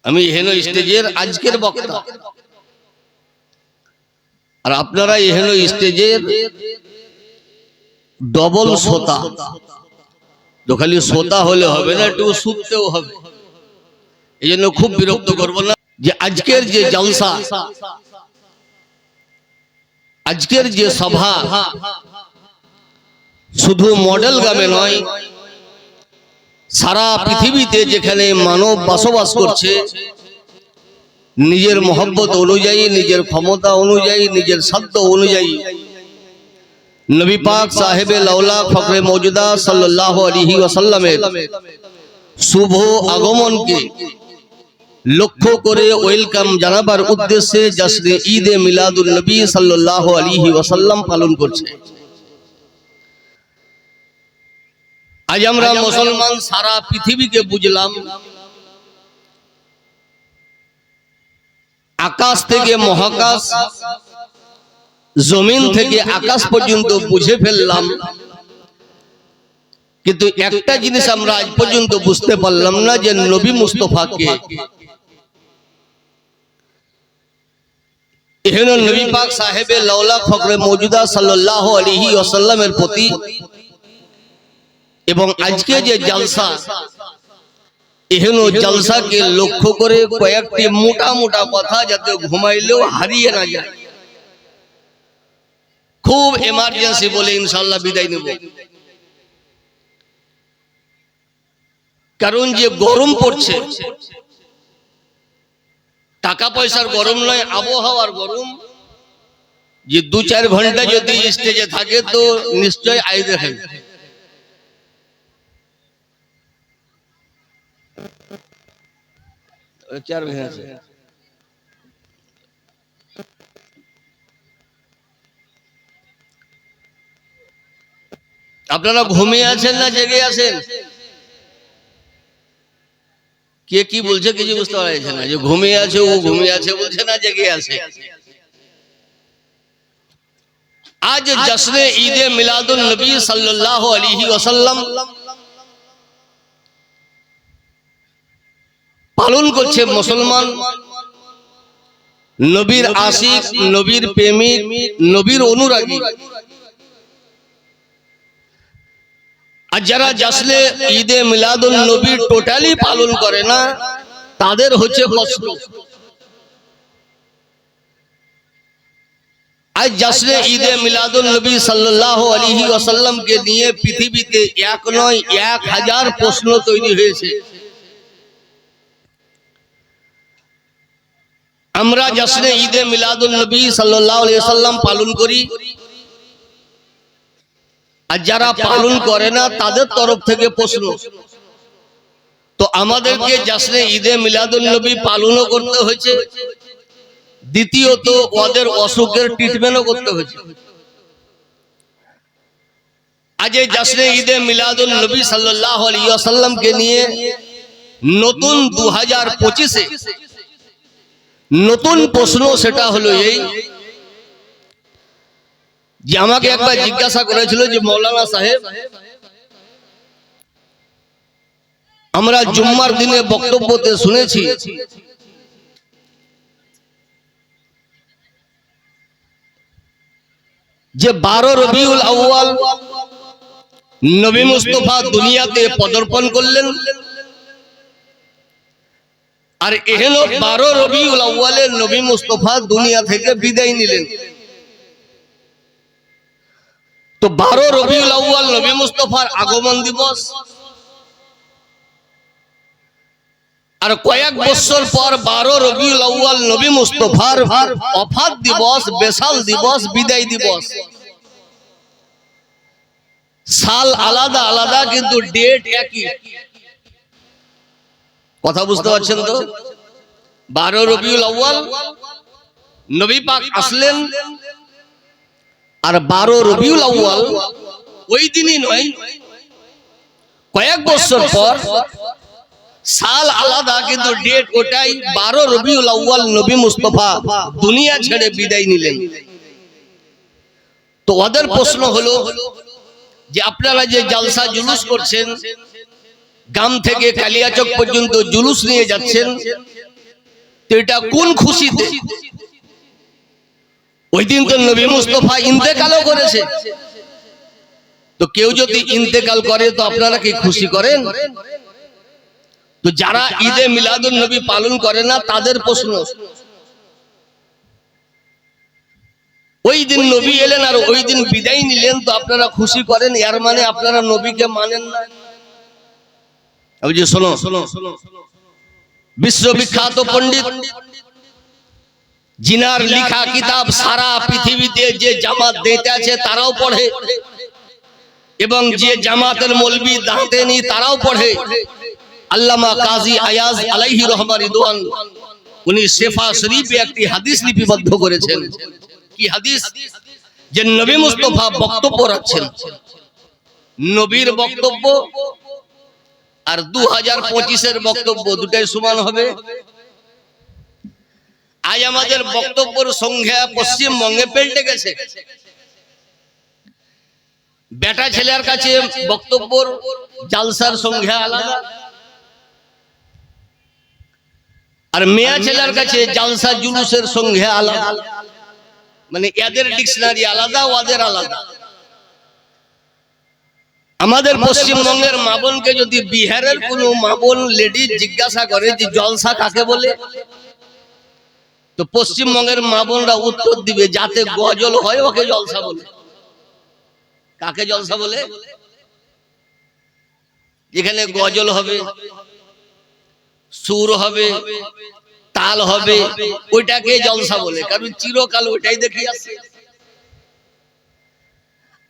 আমি এহেন স্টেজের আজকের বক্তা, আর আপনারা এহেন স্টেজের ডবল শ্রোতা। তো খালি শ্রোতা হলে হবে না, একটু শুনতেও হবে। এই জন্য খুব বিরক্ত করবো না যে আজকের যে জলসা, আজকের যে সভা শুধু মডেল গ্রামে নয়, সারা পৃথিবীতে যেখানে মানব বসবাস করছে, নিজের মহব্বত অনুযায়ী, নিজের ক্ষমতা অনুযায়ী, নিজের সাধ্য অনুযায়ী নবী পাক সাহেবে লাউলা ফখরে মৌজুদা সাল্লাল্লাহু আলাইহি ওয়াসাল্লামের শুভ আগমনকে লক্ষ্য করে ওয়েলকাম জানাবার উদ্দেশ্যে জশ্নে ঈদে মিলাদুন নবী সাল্লাল্লাহু আলাইহি ওয়াসাল্লাম পালন করছে। আজ আমরা মুসলমান সারা পৃথিবীকে বুঝলাম, আকাশ থেকে মহাকাশ, জমিন থেকে আকাশ পর্যন্ত বুঝে ফেললাম, কিন্তু একটা জিনিস আমরা আজ পর্যন্ত বুঝতে পারলাম না যে নবী মুস্তাফাকে, এহেন নবী পাক সাহেবে লাউলা ফখরে মৌজুদা সাল্লাল্লাহু আলাইহি ওয়াসাল্লামের প্রতি এবং আজকে যে জলসা, এহেন জলসাকে লক্ষ্য করে কয়েকটি মোটা মোটা কথা যাতে ঘুমাইলেও হারিয়ে না যায়। খুব এমার্জেন্সি বলে ইনশাআল্লাহ বিদায় নেব, কারণ যে গরম পড়ছে, টাকা পয়সার গরম নয়, আবহাওয়ার গরম। যে 2-4 ঘন্টা যদি স্টেজে থাকে তো নিশ্চয় আয় দেখেন। আপনারা ঘুমিয়ে আছেন না জেগে আছেন? কে কি বলছে কিছু বুঝতে পারছে না। যে ঘুমিয়ে আছে ও ঘুমিয়ে আছে বলছে না জেগে আছে। আজ জশ্নে ঈদে মিলাদুন নবী সাল্লাল্লাহু আলাইহি ওয়াসাল্লাম পালন করছে মুসলমান। নবীর আশিক, নবীর প্রেমিক, নবীর অনুরাগী। আর যারা জশ্নে ঈদে মিলাদুন নবী টোটালি পালন করে না, তাদের হচ্ছে কষ্ট। আজ জশ্নে ঈদে মিলাদুন নবী সাল্লাল্লাহু আলাইহি ওয়াসাল্লামকে নিয়ে পৃথিবীতে এক নয় 1000 প্রশ্ন তৈরি হয়েছে। আমরা জশ্নে ঈদে মিলাদুন নবী সাল্লাল্লাহু আলাইহি ওয়াসাল্লাম পালন করি, আর যারা পালন করে না তাদের তরফ থেকে প্রশ্ন। তো আমাদেরকে জশ্নে ঈদে মিলাদুন নবী পালনও করতে হয়েছে, দ্বিতীয়ত ওদের অসুখের ট্রিটমেন্টও করতে হয়েছে। আজ এই জশ্নে ঈদে মিলাদুন নবী সাল্লাল্লাহু আলাইহি ওয়াসাল্লামকে নিয়ে নতুন 2025-এ নতুন প্রশ্ন, সেটা হলো এই যে আমাকে একবার জিজ্ঞাসা করেছিল যে মৌলানা সাহেব, আমরা জুম্মার দিনে বক্তব্যতে শুনেছি যে 12 রবিউল আউয়াল নবী মুস্তাফা দুনিয়াতে পদার্পণ করলেন, আর এহেন 12 রবিউল আউয়ালে নবী মুস্তাফা দুনিয়া থেকে বিদায় নিলেন। তো 12 রবিউল আউয়াল নবী মুস্তাফার আগমন দিবস, আর কয়েক বছর পর 12 রবিউল আউয়াল নবী মুস্তাফার ওফাত দিবস, বেসাল দিবস, বিদায় দিবস। সাল আলাদা আলাদা কিন্তু ডেট একই। কথা বুঝতে পারছেন তো? 12 রবিউল আউয়াল নবী পাক আসলেন, আর 12 রবিউল আউয়াল ওই দিনই নয়, কয়েক বছর পর। সাল আলাদা কিন্তু ডেট ওটাই। 12 রবিউল আউয়াল নবী মুস্তাফা দুনিয়া ছেড়ে বিদায় নিলেন। তো ওদের প্রশ্ন হলো যে আপনারা যে জলসা জুলুস করছেন, গ্রাম থেকে কালিয়াচক পর্যন্ত জুলুস নিয়ে যাচ্ছেন, তো এটা কোন খুশিতে? ওই দিন তো নবী মুস্তাফা ইন্তেকালও করেছে। তো কেউ যদি ইন্তেকাল করে তো আপনারা কি খুশি করেন? তো যারা ঈদে মিলাদুন নবী পালন করে না তাদের প্রশ্ন, ওই দিন নবী এলেন আর ওই দিন বিদায় নিলেন, তো আপনারা খুশি করেন, এর মানে আপনারা নবীকে মানেন না। আমি যে শোনো, বিশ্ববিখ্যাত পণ্ডিত জিনার লেখা কিতাব সারা পৃথিবীতে যে জামাত দিতে আছে তারাও পড়ে, এবং যে জামাতের মৌলবি দাঁতে নি তারাও পড়ে। আল্লামা কাজী আয়াজ আলাইহি রহমা রিদওয়ান উনি শেফা শরীফে একটি হাদিস লিপিবদ্ধ করেছেন। কি হাদিস? যে নবী মুস্তাফা বক্তব্য রাখছেন, নবীর বক্তব্য আর 2025 বক্তব্য দুটাই সমান হবে। আজ আমাদের বক্তব্যের সংখ্যা পশ্চিমবঙ্গে পেল্টে গেছে। বেটা ছেলের কাছে বক্তব্যের জালসার সংখ্যা আলাদা, আর মেয়া ছেলের কাছে জালসা জুলুসের সংখ্যা আলাদা। মানে এদের ডিকশনারি আলাদা, ওদের আলাদা। আমাদের পশ্চিমবঙ্গের মা বোনকে যদি বিহারের কোনো মা বোন লেডি জিজ্ঞাসা করে যে জলসা কাকে বলে, তো পশ্চিমবঙ্গের মা বোনরা উত্তর দিবে যাতে গজল হয় ওকে জলসা বলে। কাকে জলসা বলে? যেখানে গজল হবে, সুর হবে, তাল হবে, ওইটাকে জলসা বলে, কারণ চিরকাল ওইটাই দেখি আসছে।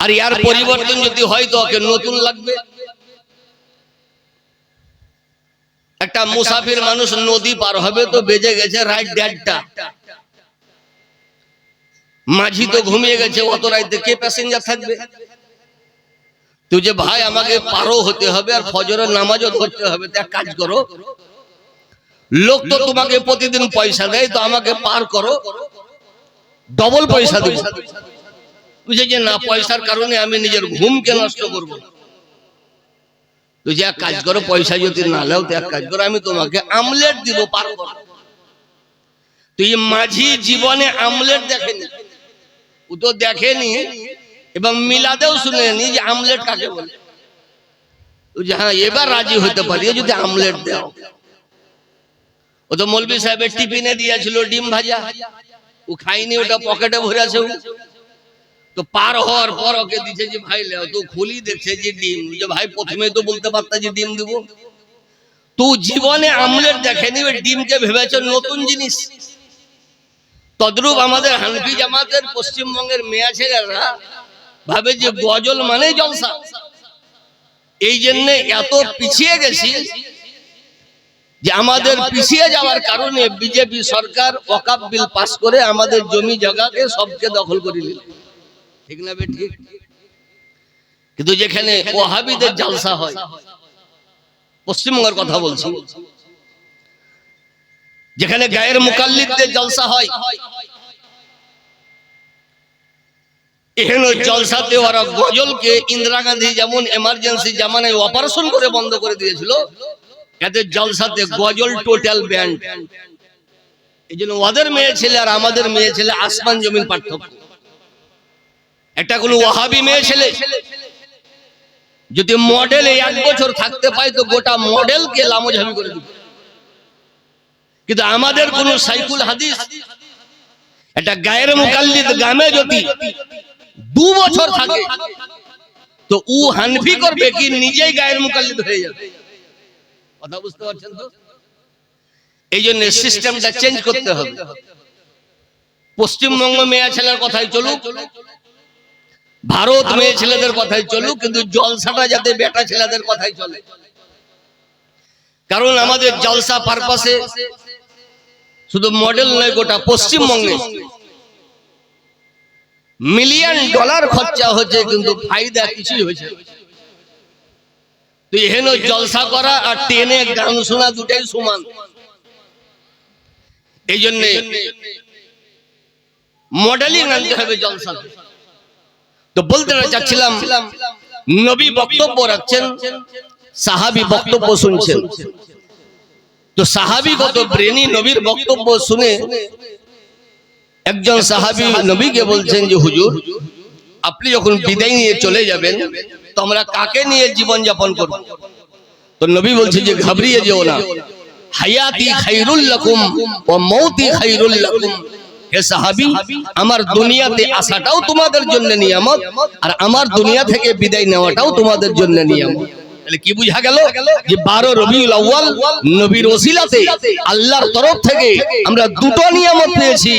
আর ইয়ার পরিবর্তন যদি হয় তো ওকে নতুন লাগবে। একটা মুসাফির মানুষ নদী পার হবে তো বেজে গেছে রাত 1:30টা, মাঝি তো ঘুমিয়ে গেছে, অত রাতে কে প্যাসেঞ্জার থাকবে? তো যে ভাই আমাকে পারও হতে হবে আর ফজরের নামাজও ধরতে হবে, তো এক কাজ করো, লোক তো তোমাকে প্রতিদিন পয়সা দেয়, তো আমাকে পার করো, ডবল পয়সা দেব। বুঝে যে না, পয়সার কারণে আমি নিজের ঘুমকে নষ্ট করবো। তো যে এক কাজ করো, পয়সা যদি না নাও তো এক কাজ করো, আমি তোমাকে আমলেট দিব, পার করো। তো এই মাঝি জীবনে আমলেট দেখেনি, ও তো দেখেনি এবং মিলাদেও শুনেনি যে আমলেট কাকে বলে। যে হ্যাঁ এবার রাজি হতে পারি যদি আমলেট দাও। ও তো মৌলভী সাহেবের টিফিনে দিয়েছিল ডিম ভাজা, ও খাইনি, ওটা পকেটে ভরে আছে। তো পার হওয়ার পর ওকে দিচ্ছে যে ভাই লেও, তো খুলি দেখছে যে ডিম। যে ভাই প্রথমে তো বলতে পারতা যে ডিম দিব। তো জীবনে আমলেট দেখেনি, ওই ডিমকে ভেবেছে নতুন জিনিস। তদ্রূপ আমাদের হানফি জামাতের পশ্চিমবঙ্গের মেয়া ছেলেরা ভাবে যে গজল মানে জলসা। এই জন্য এত পিছিয়ে গেছি যে আমাদের পিছিয়ে যাওয়ার কারণে বিজেপি সরকার ওয়াকফ বিল পাস করে আমাদের জমি জায়গাকে সবকে দখল করে নিল। ঠিক না বে ঠিক? কিন্তু যেখানে ওয়াহাবিদের জলসা হয়, পশ্চিমবঙ্গের কথা বলছি, যেখানে গায়ের মুকাল্লিদদের জলসা হয়, এখানে জলসাতে ওরা গজলকে ইন্দিরা গান্ধী যেমন এমার্জেন্সি জামানায় অপারেশন করে বন্ধ করে দিয়েছিল, এদের জলসাতে গজল টোটাল ব্যান্ড। এই জন্য ওদের মেয়ে ছেলে আর আমাদের মেয়ে ছেলে আসমান জমিন পার্থক্য। একটা কোনো ওয়াহাবি মেয়ে ছেলে যদি মডেলে 1 বছর থাকতে পায় তো গোটা মডেলকে লামোঝামি করে দিবে। কিন্তু আমাদের কোন সাইকুল হাদিস একটা গায়ের মুকাল্লিদ গ্রামে যদি 2 বছর থাকে তো ও হানফি করবে কি নিজেই গায়ের মুকাল্লিদ হয়ে যাবে। কথা বুঝতে পারছেন তো? এই জন্য সিস্টেমটা চেঞ্জ করতে হবে। পশ্চিমবঙ্গ মেয়ে ছেলের কথাই চলুক, ভারত মেয়ে ছেলেদের কথাই চলুক, কিন্তু জলসাটা যাতে বেটা ছেলেদের কথাই চলে। কারণ আমাদের জলসা পারপাসে শুধু মডেল নয়, গোটা পশ্চিমবঙ্গে মিলিয়ন ডলার খরচা হচ্ছে, কিন্তু ফায়দা কিছুই হয়েছে। তো এখানে জলসা করা আর টেনে গান শোনা দুটাই সমান। এই জন্য মডেলিং আনতে হবে জলসা। তো বলতে চাচ্ছিলাম, নবী বক্তব্য রাখছেন, সাহাবী বক্তব্য শুনছেন। তো সাহাবী কত ব্রেনি, নবীর বক্তব্য শুনে একজন সাহাবী নবীকে বলছেন যে হুজুর, আপনি যখন বিদায় নিয়ে চলে যাবেন তো আমরা কাকে নিয়ে জীবন যাপন করব? তো নবী বলছে যে ঘাবড়িয়ে যেও না, হায়াতি খায়রুল লাকুম ওয়া মাউতি খায়রুল লাকুম। হে সাহাবী, আমার দুনিয়াতে আসাটাও তোমাদের জন্য নিয়ামত, আর আমার দুনিয়া থেকে বিদায় নেওয়াটাও তোমাদের জন্য নিয়ামত। তাহলে কি বুঝা গেল যে 12 রবিউল আউয়াল নবীর ওসিলাতে আল্লাহর তরফ থেকে আমরা দুটো নিয়ামত পেয়েছি।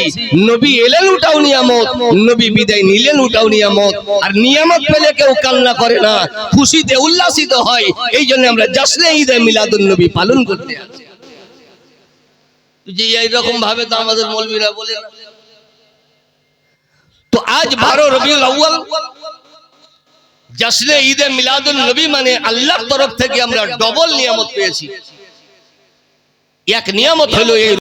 নবী এলেন ওটাও নিয়ামত, নবী বিদায় নিলেন ওটাও নিয়ামত। আর নিয়ামত পেলে কেউ কান্না করে না, খুশিতে উল্লাসিত হয়। এই জন্য আমরা জশ্নে ঈদে মিলাদুন নবী পালন করতে আছি। যে এইরকম ভাবে তো আমাদের মৌলবীরা বলে না। তো আজ 12 রবিউল আউয়াল জশ্নে ঈদে মিলাদুন নবী মানে আল্লাহর তরফ থেকে আমরা ডবল নিয়ামত পেয়েছি। এক নিয়ামত হলো এই